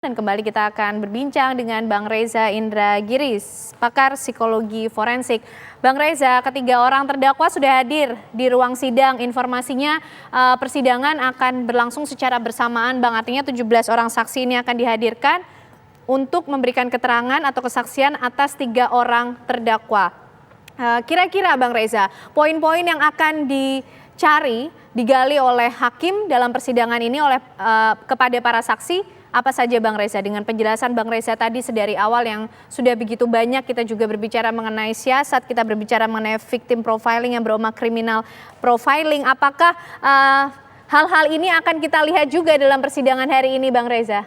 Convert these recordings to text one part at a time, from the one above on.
Dan kembali kita akan berbincang dengan Bang Reza Indragiris, pakar psikologi forensik. Bang Reza, ketiga orang terdakwa sudah hadir di ruang sidang. Informasinya persidangan akan berlangsung secara bersamaan, Bang. Artinya 17 orang saksi ini akan dihadirkan untuk memberikan keterangan atau kesaksian atas tiga orang terdakwa. Kira-kira Bang Reza, poin-poin yang akan dicari, digali oleh hakim dalam persidangan ini kepada para saksi, apa saja Bang Reza? Dengan penjelasan Bang Reza tadi sedari awal yang sudah begitu banyak, kita juga berbicara mengenai siasat, kita berbicara mengenai victim profiling yang beroma criminal profiling. Apakah hal-hal ini akan kita lihat juga dalam persidangan hari ini Bang Reza?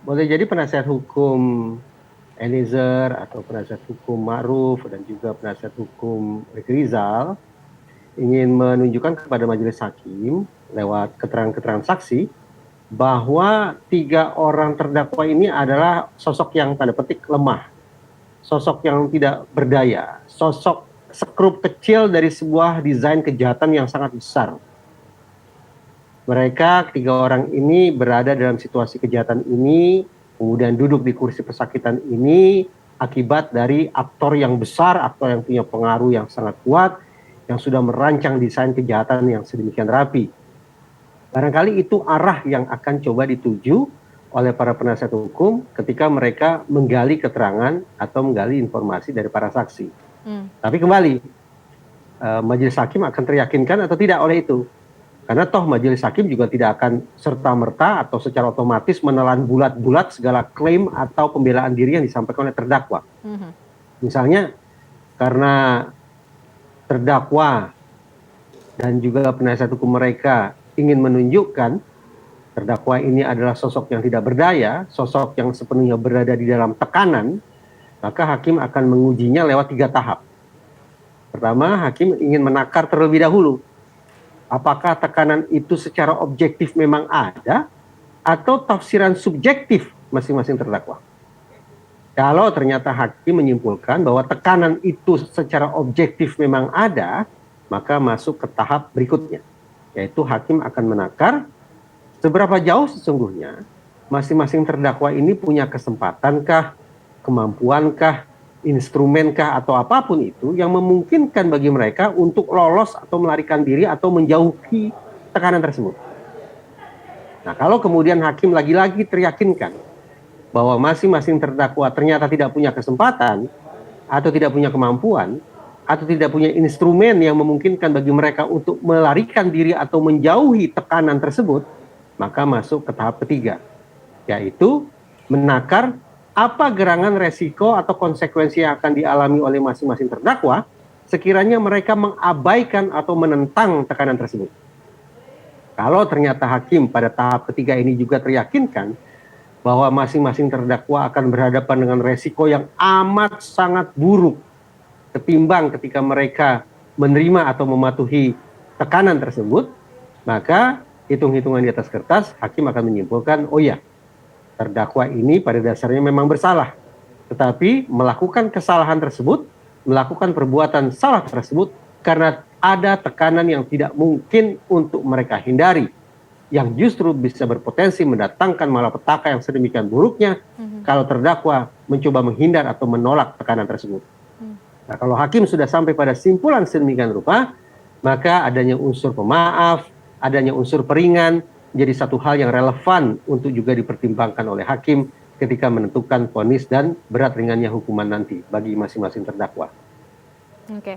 Boleh jadi penasihat hukum Eliezer atau penasihat hukum Ma'ruf dan juga penasihat hukum Ricky Rizal ingin menunjukkan kepada majelis hakim lewat keterangan-keterangan saksi bahwa tiga orang terdakwa ini adalah sosok yang tanda petik lemah, sosok yang tidak berdaya, sosok sekrup kecil dari sebuah desain kejahatan yang sangat besar. Mereka, tiga orang ini berada dalam situasi kejahatan ini, kemudian duduk di kursi pesakitan ini akibat dari aktor yang besar, aktor yang punya pengaruh yang sangat kuat, yang sudah merancang desain kejahatan yang sedemikian rapi. Barangkali itu arah yang akan coba dituju oleh para penasihat hukum ketika mereka menggali keterangan atau menggali informasi dari para saksi. Tapi kembali, majelis hakim akan teryakinkan atau tidak oleh itu. Karena toh majelis hakim juga tidak akan serta-merta atau secara otomatis menelan bulat-bulat segala klaim atau pembelaan diri yang disampaikan oleh terdakwa. Misalnya karena terdakwa dan juga penasihat hukum mereka ingin menunjukkan terdakwa ini adalah sosok yang tidak berdaya, sosok yang sepenuhnya berada di dalam tekanan, maka hakim akan mengujinya lewat 3 tahap. Pertama, hakim ingin menakar terlebih dahulu. Apakah tekanan itu secara objektif memang ada atau tafsiran subjektif masing-masing terdakwa? Kalau ternyata hakim menyimpulkan bahwa tekanan itu secara objektif memang ada, maka masuk ke tahap berikutnya, yaitu hakim akan menakar seberapa jauh sesungguhnya masing-masing terdakwa ini punya kesempatankah, kemampuankah, instrumenkah, atau apapun itu yang memungkinkan bagi mereka untuk lolos atau melarikan diri atau menjauhi tekanan tersebut. Nah, kalau kemudian hakim lagi-lagi teryakinkan bahwa masing-masing terdakwa ternyata tidak punya kesempatan atau tidak punya kemampuan atau tidak punya instrumen yang memungkinkan bagi mereka untuk melarikan diri atau menjauhi tekanan tersebut, maka masuk ke tahap ketiga, yaitu menakar apa gerangan resiko atau konsekuensi yang akan dialami oleh masing-masing terdakwa sekiranya mereka mengabaikan atau menentang tekanan tersebut. Kalau ternyata hakim pada tahap ketiga ini juga teryakinkan bahwa masing-masing terdakwa akan berhadapan dengan resiko yang amat sangat buruk ketimbang ketika mereka menerima atau mematuhi tekanan tersebut, maka hitung-hitungan di atas kertas, hakim akan menyimpulkan, oh ya, terdakwa ini pada dasarnya memang bersalah, tetapi melakukan kesalahan tersebut, melakukan perbuatan salah tersebut karena ada tekanan yang tidak mungkin untuk mereka hindari, yang justru bisa berpotensi mendatangkan malapetaka yang sedemikian buruknya kalau terdakwa mencoba menghindar atau menolak tekanan tersebut. Nah, kalau hakim sudah sampai pada simpulan sedemikian rupa, maka adanya unsur pemaaf, adanya unsur peringan, menjadi satu hal yang relevan untuk juga dipertimbangkan oleh hakim ketika menentukan vonis dan berat ringannya hukuman nanti bagi masing-masing terdakwa. Oke.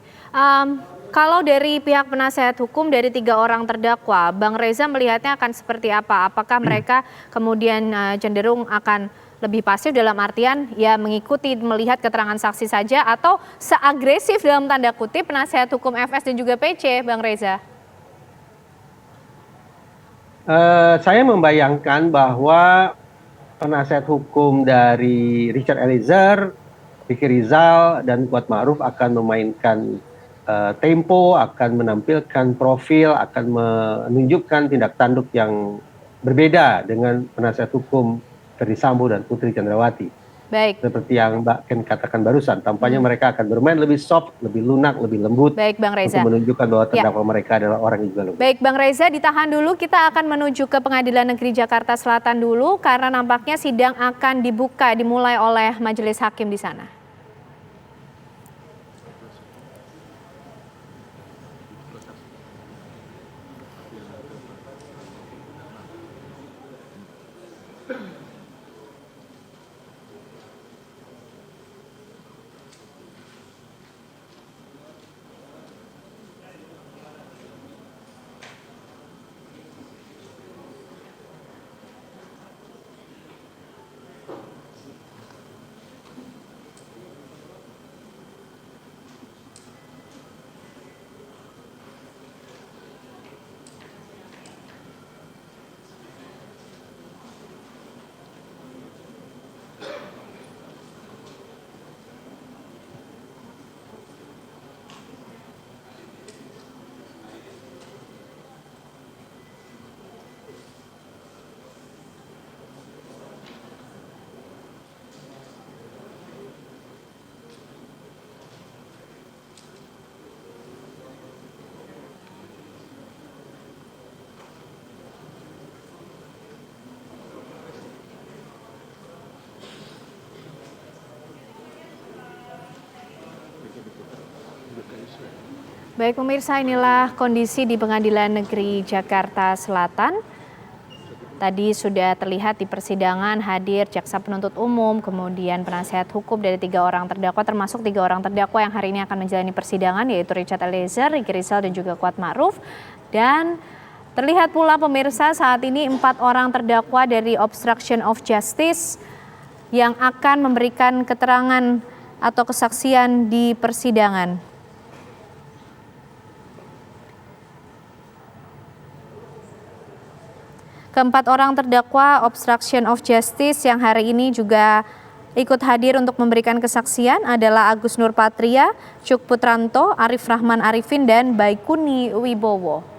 Kalau dari pihak penasehat hukum dari tiga orang terdakwa, Bang Reza melihatnya akan seperti apa? Apakah mereka kemudian cenderung akan lebih pasif dalam artian ya mengikuti melihat keterangan saksi saja, atau seagresif dalam tanda kutip penasehat hukum FS dan juga PC, Bang Reza? Saya membayangkan bahwa penasihat hukum dari Richard Eliezer, Ricky Rizal, dan Kuat Ma'ruf akan memainkan tempo, akan menampilkan profil, akan menunjukkan tindak tanduk yang berbeda dengan penasihat hukum Ferdy Sambo dan Putri Candrawati. Baik. Seperti yang Mbak Ken katakan barusan, tampaknya mereka akan bermain lebih soft, lebih lunak, lebih lembut. Baik, Bang Reza. Untuk menunjukkan bahwa Ya. terdakwa mereka adalah orang yang juga lembut. Baik, Bang Reza, ditahan dulu. Kita akan menuju ke Pengadilan Negeri Jakarta Selatan dulu karena nampaknya sidang akan dimulai oleh majelis hakim di sana. Baik pemirsa, inilah kondisi di Pengadilan Negeri Jakarta Selatan. Tadi sudah terlihat di persidangan hadir jaksa penuntut umum, kemudian penasihat hukum dari 3 orang terdakwa, termasuk 3 orang terdakwa yang hari ini akan menjalani persidangan, yaitu Richard Eliezer, Ricky Rizal, dan juga Kuat Ma'ruf. Dan terlihat pula pemirsa saat ini 4 orang terdakwa dari obstruction of justice yang akan memberikan keterangan atau kesaksian di persidangan. Keempat orang terdakwa obstruction of justice yang hari ini juga ikut hadir untuk memberikan kesaksian adalah Agus Nurpatria, Cuk Putranto, Arif Rahman Arifin, dan Baikuni Wibowo.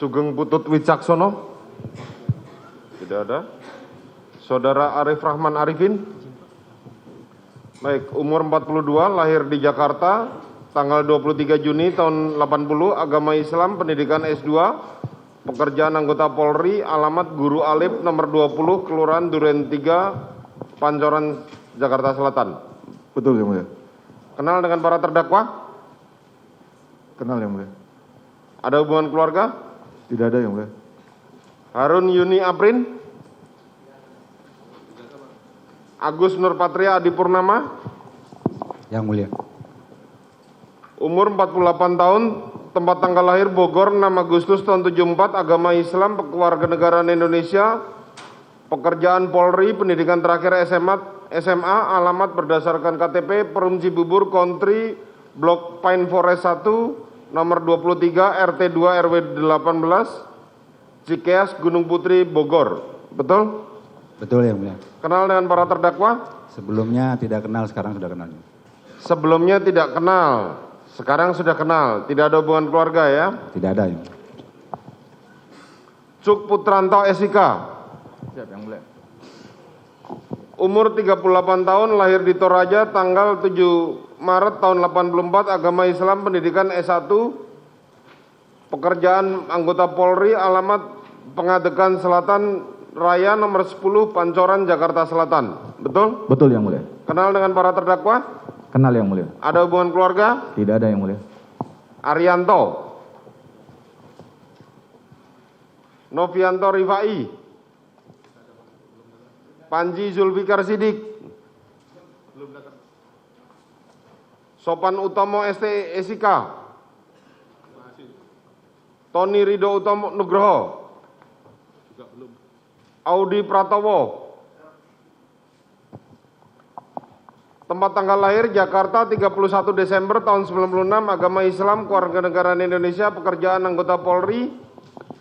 Sugeng Putut Wicaksono? Tidak ada. Saudara Arif Rahman Arifin? Baik, umur 42, lahir di Jakarta, tanggal 23 Juni tahun 80, agama Islam, pendidikan S2, pekerjaan anggota Polri, alamat Guru Alif nomor 20, Kelurahan Duren 3, Pancoran, Jakarta Selatan. Betul yang mulia. Kenal dengan para terdakwa? Kenal yang mulia. Ada hubungan keluarga? Tidak ada yang mulia. Harun Yuni Aprin? Agus Nurpatria Adipurnama? Yang mulia. Umur 48 tahun, tempat tanggal lahir Bogor 6 Agustus tahun 74, agama Islam, kewarganegaraan Indonesia, pekerjaan Polri, pendidikan terakhir SMA, alamat berdasarkan KTP Perum Cibubur, Country, Blok Pine Forest 1, nomor 23, RT 2 RW 18, Cikeas, Gunung Putri, Bogor. Betul? Betul yang mulia. Kenal dengan para terdakwa? Sebelumnya tidak kenal, sekarang sudah kenal. Sebelumnya tidak kenal, sekarang sudah kenal. Tidak ada hubungan keluarga ya. Tidak ada, Yang. Cuk Putranto SIK. Siap, Yang Mulia. Umur 38 tahun, lahir di Toraja, tanggal 7 Maret tahun 84, agama Islam, pendidikan S1, pekerjaan anggota Polri, alamat Pengadegan Selatan Raya nomor 10, Pancoran, Jakarta Selatan. Betul? Betul, Yang Mulia. Kenal dengan para terdakwa? Kenal, Yang Mulia. Ada hubungan keluarga? Tidak ada, Yang Mulia. Arianto, Novianto Rifai, Panji Zulfikar Sidik, Sopan Utomo ST SIK, Tony Rido Utomo Nugroho, Audi Pratowo. Tempat tanggal lahir Jakarta 31 Desember tahun 96, agama Islam, kewarganegaraan Indonesia, pekerjaan anggota Polri,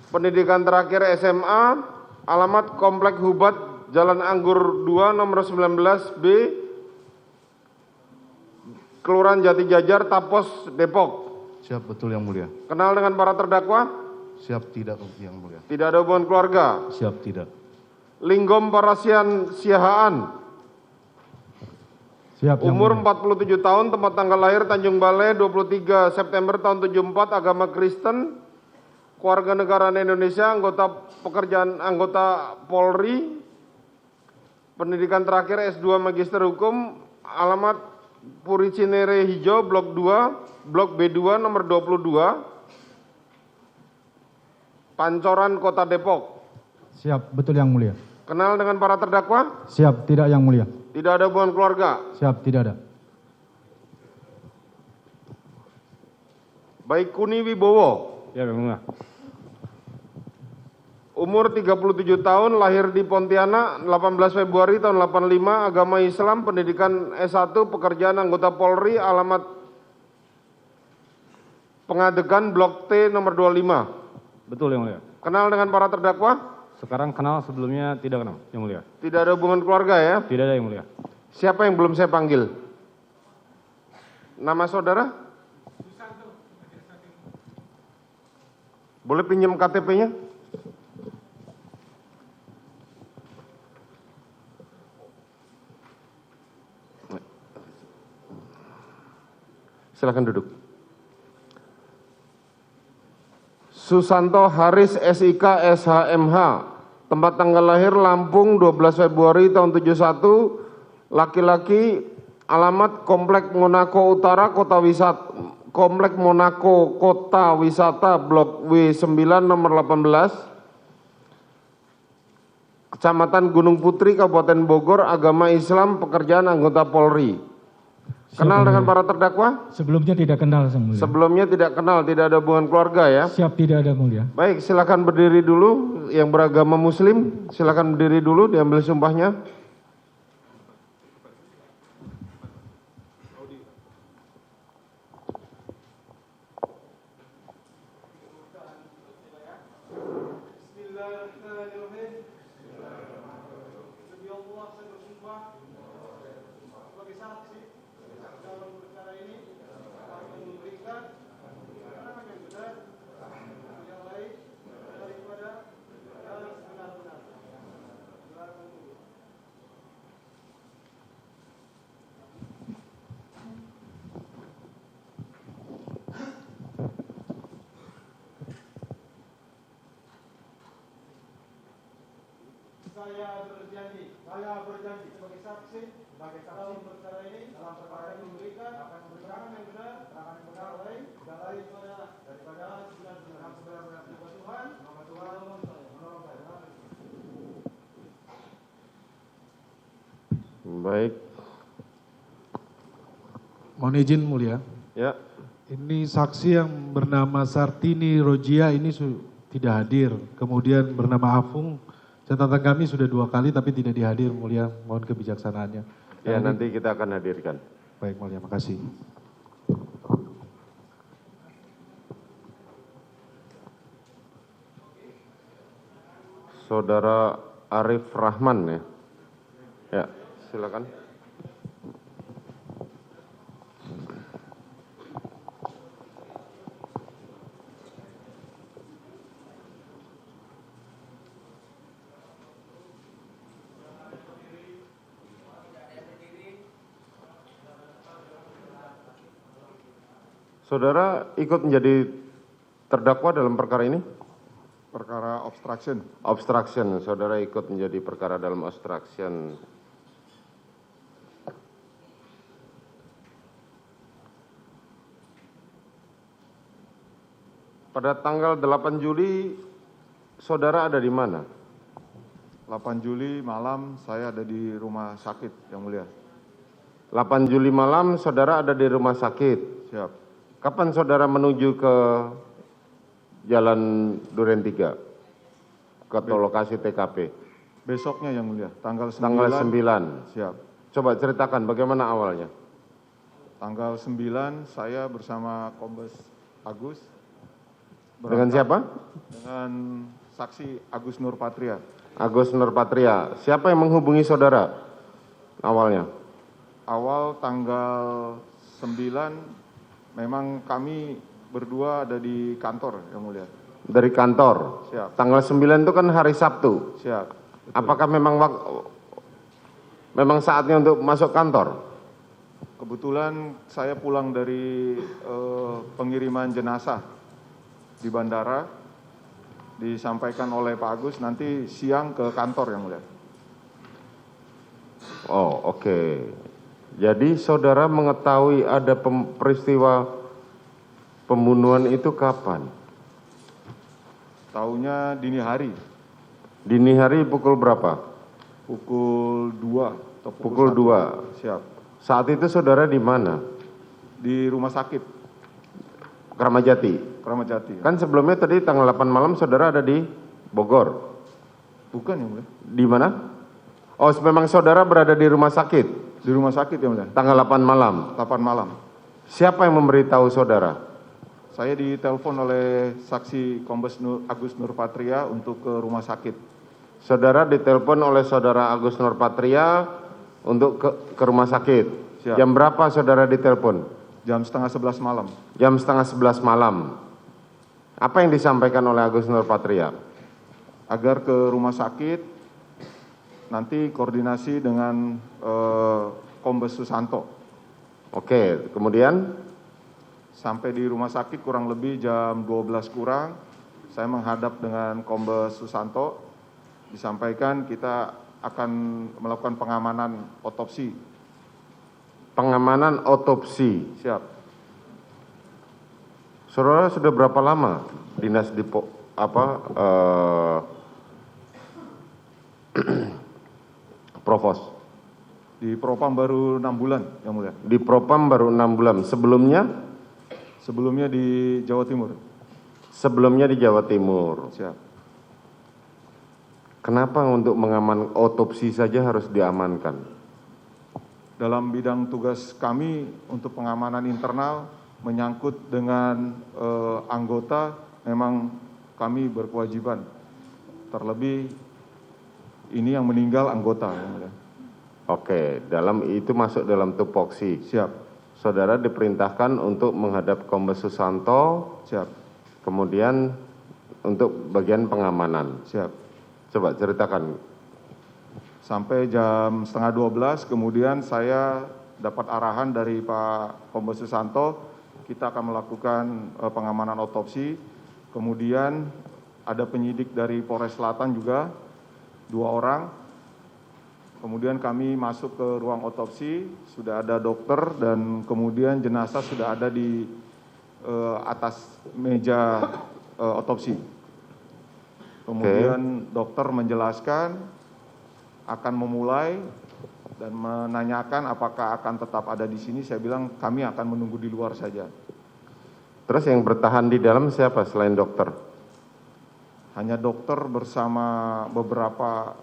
pendidikan terakhir SMA, alamat Komplek Hubat, Jalan Anggur 2 nomor 19B, Kelurahan Jati Jajar, Tapos, Depok. Siap, betul Yang Mulia. Kenal dengan para terdakwa? Siap, tidak Yang Mulia. Tidak ada hubungan keluarga. Siap, tidak. Linggom Parasian Siahaan, Siap, Yang umur Mulia. 47 tahun, tempat tanggal lahir Tanjung Balai 23 September tahun 74, agama Kristen, kewarganegaraan Indonesia, pekerjaan anggota Polri, pendidikan terakhir S2 Magister Hukum, alamat Puri Cinere Hijau, Blok 2, Blok B2 nomor 22, Pancoran, Kota Depok. Siap, betul Yang Mulia. Kenal dengan para terdakwa? Siap, tidak Yang Mulia. Tidak ada hubungan keluarga. Siap, tidak ada. Baik Kuni Wibowo, Ya, Yang Mulia. umur 37 tahun, lahir di Pontianak 18 Februari tahun 85, agama Islam, pendidikan S1, pekerjaan anggota Polri, alamat Pengadegan Blok T nomor 25. Betul, Yang Mulia. Kenal dengan para terdakwa? Sekarang kenal, sebelumnya tidak kenal, Yang Mulia. Tidak ada hubungan keluarga ya? Tidak ada, Yang Mulia. Siapa yang belum saya panggil? Nama saudara? Boleh pinjam KTP-nya? Silakan duduk. Susanto Haris SIK SHMH, tempat tanggal lahir Lampung 12 Februari tahun 71, laki-laki, alamat Komplek Monaco Utara, Komplek Monaco Kota Wisata, Blok W9 nomor 18, Kecamatan Gunung Putri, Kabupaten Bogor, agama Islam, pekerjaan anggota Polri. Kenal dengan para terdakwa? Sebelumnya tidak kenal Yang Mulia. Sebelumnya tidak kenal, tidak ada hubungan keluarga ya? Siap, tidak ada Mulia. Baik, silakan berdiri dulu. Yang beragama Muslim, silakan berdiri dulu, diambil sumpahnya. Saya berjanji sebagai saksi dalam perkara ini akan memberikan keterangan yang benar daripada sebenar-benar Tuhan menolong saya. Baik, Mohon izin Mulia, ya. ini saksi yang bernama Sartini Rojia ini tidak hadir. Kemudian bernama Afung, catatan kami sudah 2 kali tapi tidak dihadir Mulia, mohon kebijaksanaannya. Ya, nanti kita akan hadirkan. Baik Mulia, makasih. Saudara Arif Rahman ya. Ya, silakan. Saudara ikut menjadi terdakwa dalam perkara ini? Perkara obstruction. Obstruction, saudara ikut menjadi perkara dalam obstruction. Pada tanggal 8 Juli, saudara ada di mana? 8 Juli malam saya ada di rumah sakit, Yang Mulia. 8 Juli malam, saudara ada di rumah sakit. Siap. Kapan saudara menuju ke Jalan Duren 3? Ke lokasi TKP? Besoknya Yang Mulia, tanggal 9. Tanggal 9. Siap. Coba ceritakan bagaimana awalnya. Tanggal 9 saya bersama Kombes Agus. Dengan siapa? Dengan saksi Agus Nurpatria. Agus Nurpatria. Siapa yang menghubungi saudara awalnya? Awal tanggal 9 memang kami berdua ada di kantor, Yang Mulia. Dari kantor? Siap. Tanggal 9 itu kan hari Sabtu. Siap. Betul. Apakah memang saatnya untuk masuk kantor? Kebetulan saya pulang dari pengiriman jenazah di bandara, disampaikan oleh Pak Agus nanti siang ke kantor, Yang Mulia. Oh, oke. Jadi saudara mengetahui ada peristiwa pembunuhan itu kapan? Taunya dini hari. Dini hari pukul berapa? Pukul 2 atau Pukul 1. 2. Siap. Saat itu saudara di mana? Di rumah sakit Kramat Jati. Kramat Jati. Kan sebelumnya tadi tanggal 8 malam saudara ada di Bogor. Bukan, Yang Mulia. Di mana? Oh, memang saudara berada di rumah sakit. Di rumah sakit, Yang Mulia. Tanggal 8 malam. 8 malam. Siapa yang memberitahu saudara? Saya ditelepon oleh saksi Kombes Agus Nurpatria untuk ke rumah sakit. Saudara ditelepon oleh saudara Agus Nurpatria untuk ke rumah sakit. Siap. Jam berapa saudara ditelepon? Jam setengah 11 malam. Jam setengah 11 malam. Apa yang disampaikan oleh Agus Nurpatria? Agar ke rumah sakit, nanti koordinasi dengan Kombes Susanto. Oke, kemudian? Sampai di rumah sakit kurang lebih jam 12 kurang, saya menghadap dengan Kombes Susanto, disampaikan kita akan melakukan pengamanan otopsi. Pengamanan otopsi. Siap. Saudara sudah berapa lama dinas di Provos? Di Propam baru 6 bulan, Yang Mulia. Di Propam baru 6 bulan. Sebelumnya? Sebelumnya di Jawa Timur. Sebelumnya di Jawa Timur. Siap. Kenapa untuk mengaman otopsi saja harus diamankan? Dalam bidang tugas kami untuk pengamanan internal menyangkut dengan anggota, memang kami berkewajiban. Terlebih ini yang meninggal anggota, Yang Mulia. Oke, itu masuk dalam tupoksi. Siap. Saudara diperintahkan untuk menghadap Kombes Susanto. Siap. Kemudian untuk bagian pengamanan. Siap. Coba ceritakan. Sampai jam setengah 12, kemudian saya dapat arahan dari Pak Kombes Susanto, kita akan melakukan pengamanan otopsi. Kemudian ada penyidik dari Polres Selatan juga, 2 orang. Kemudian kami masuk ke ruang otopsi, sudah ada dokter dan kemudian jenazah sudah ada di atas meja otopsi. Kemudian dokter menjelaskan akan memulai dan menanyakan apakah akan tetap ada di sini. Saya bilang kami akan menunggu di luar saja. Terus yang bertahan di dalam siapa selain dokter? Hanya dokter bersama beberapa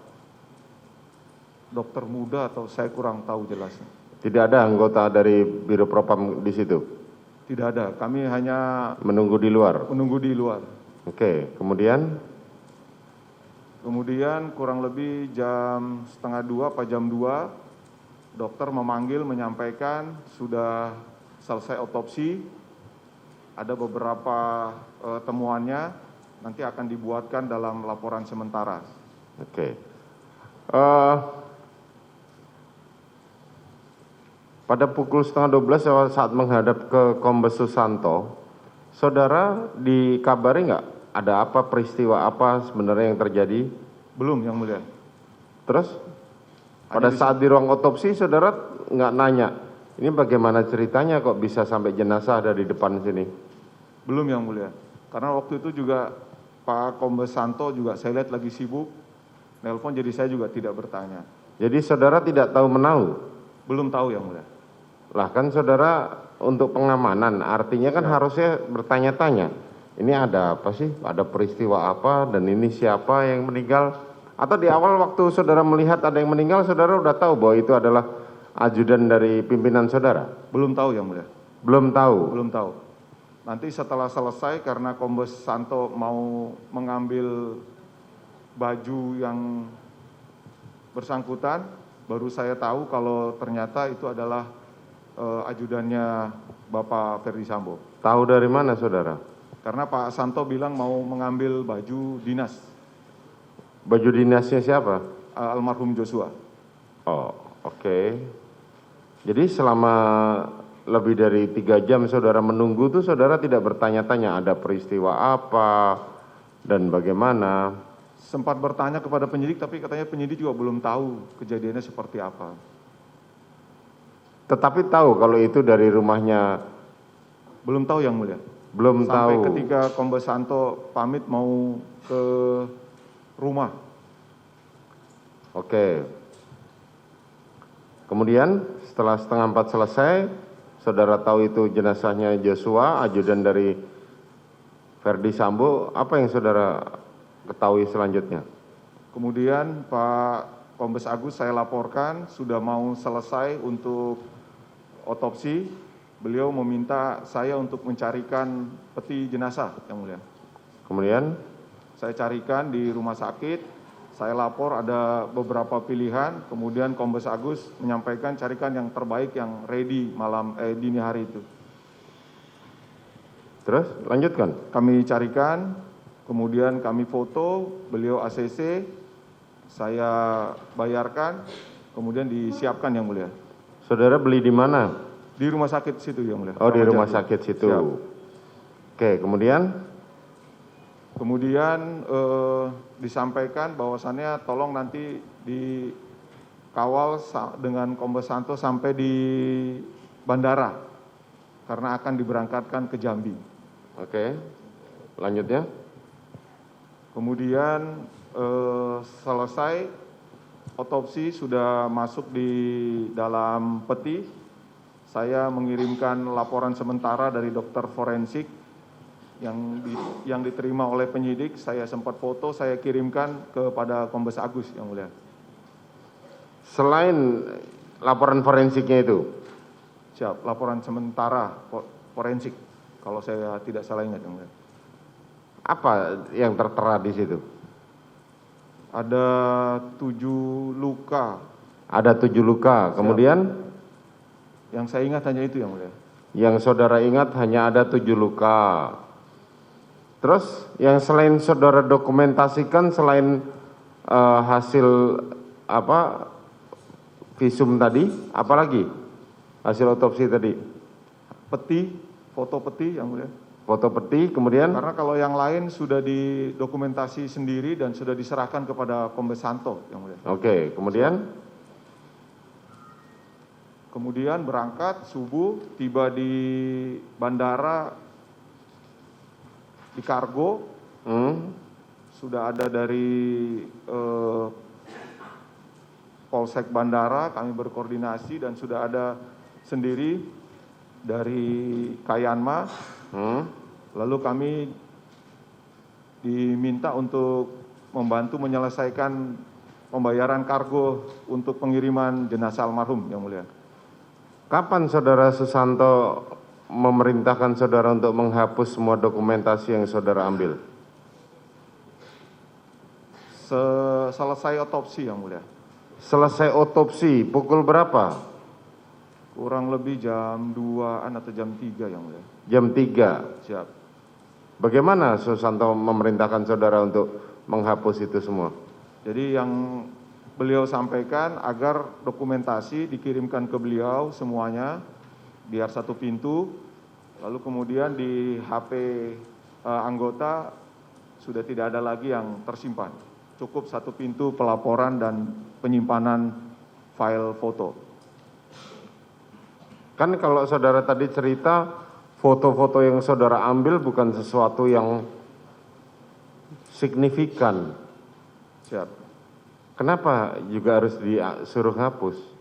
dokter muda atau saya kurang tahu jelasnya. Tidak ada anggota dari Biro Propam di situ? Tidak ada, kami hanya menunggu di luar? Menunggu di luar. Oke, kemudian? Kemudian kurang lebih jam setengah 2 atau jam 2, dokter memanggil menyampaikan sudah selesai otopsi, ada beberapa temuannya, nanti akan dibuatkan dalam laporan sementara. Oke. Pada pukul 11:30 saat menghadap ke Kombes Susanto, saudara dikabari nggak ada apa, peristiwa apa sebenarnya yang terjadi? Belum, Yang Mulia. Terus pada saat di ruang otopsi saudara nggak nanya, ini bagaimana ceritanya kok bisa sampai jenazah ada di depan sini? Belum, Yang Mulia. Karena waktu itu juga Pak Kombes Santo juga saya lihat lagi sibuk, nelpon, jadi saya juga tidak bertanya. Jadi saudara tidak tahu menahu? Belum tahu, Yang Mulia. Lah kan saudara untuk pengamanan, artinya kan harusnya bertanya-tanya. Ini ada apa sih? Ada peristiwa apa? Dan ini siapa yang meninggal? Atau di awal waktu saudara melihat ada yang meninggal, saudara udah tahu bahwa itu adalah ajudan dari pimpinan saudara? Belum tahu, Yang Mulia. Belum tahu? Belum tahu. Nanti setelah selesai karena Kombes Santo mau mengambil baju yang bersangkutan, baru saya tahu kalau ternyata itu adalah ajudannya Bapak Ferdi Sambo. Tahu dari mana saudara? Karena Pak Santo bilang mau mengambil baju dinas. Baju dinasnya siapa? Almarhum Joshua. Oh, oke. Jadi selama lebih dari 3 jam saudara menunggu tuh saudara tidak bertanya-tanya ada peristiwa apa dan bagaimana? Sempat bertanya kepada penyidik, tapi katanya penyidik juga belum tahu kejadiannya seperti apa. Tetapi tahu kalau itu dari rumahnya? Belum tahu, Yang Mulia. Belum Sampai tahu. ketika Kombes Santo pamit mau ke rumah. Oke. Kemudian setelah 3:30 selesai, saudara tahu itu jenazahnya Joshua, ajudan dari Ferdi Sambo, apa yang saudara ketahui selanjutnya? Kemudian Pak Kombes Agus saya laporkan sudah mau selesai untuk otopsi. Beliau meminta saya untuk mencarikan peti jenazah, Yang Mulia. Kemudian Saya carikan di rumah sakit, saya lapor ada beberapa pilihan, kemudian Kombes Agus menyampaikan carikan yang terbaik yang ready dini hari itu. terus lanjutkan. Kami carikan, kemudian kami foto, beliau ACC, saya bayarkan, kemudian disiapkan, Yang Mulia. Saudara beli di mana? Di rumah sakit situ, Yang Mulia. Oh, di Ramadjati. rumah sakit situ. Siap. Oke, Kemudian disampaikan bahwasannya tolong nanti dikawal dengan Kombes Santo sampai di bandara karena akan diberangkatkan ke Jambi. Oke. Lanjutnya? Kemudian selesai otopsi sudah masuk di dalam peti. Saya mengirimkan laporan sementara dari dokter forensik yang diterima oleh penyidik. Saya sempat foto, saya kirimkan kepada Kombes Agus, Yang Mulia. Selain laporan forensiknya itu? Siap, laporan sementara forensik, kalau saya tidak salah ingat, Yang Mulia. Apa yang tertera di situ? Ada 7 luka. Ada 7 luka. Kemudian? Yang saya ingat hanya itu, Yang Mulia. Yang saudara ingat hanya ada 7 luka. Terus yang selain saudara dokumentasikan selain hasil apa visum tadi, apa lagi hasil otopsi tadi? Peti, foto peti, Yang Mulia. Foto peti, kemudian? Karena kalau yang lain sudah didokumentasi sendiri dan sudah diserahkan kepada Kombes Santo, Yang Mulia. Oke, kemudian? Kemudian berangkat subuh, tiba di bandara di kargo. Sudah ada dari Polsek Bandara, kami berkoordinasi dan sudah ada sendiri dari Kayanma. Lalu kami diminta untuk membantu menyelesaikan pembayaran kargo untuk pengiriman jenazah almarhum, Yang Mulia. Kapan saudara Susanto memerintahkan saudara untuk menghapus semua dokumentasi yang saudara ambil? Selesai otopsi, Yang Mulia. Selesai otopsi, pukul berapa? Kurang lebih jam 2-an atau jam 3, Yang Mulia. Jam 3. Siap. Bagaimana Susanto memerintahkan saudara untuk menghapus itu semua? Jadi yang beliau sampaikan agar dokumentasi dikirimkan ke beliau semuanya, biar satu pintu, lalu kemudian di HP anggota sudah tidak ada lagi yang tersimpan. Cukup satu pintu pelaporan dan penyimpanan file foto. Kan kalau saudara tadi cerita, foto-foto yang saudara ambil bukan sesuatu yang signifikan. Siap. Kenapa juga harus disuruh hapus?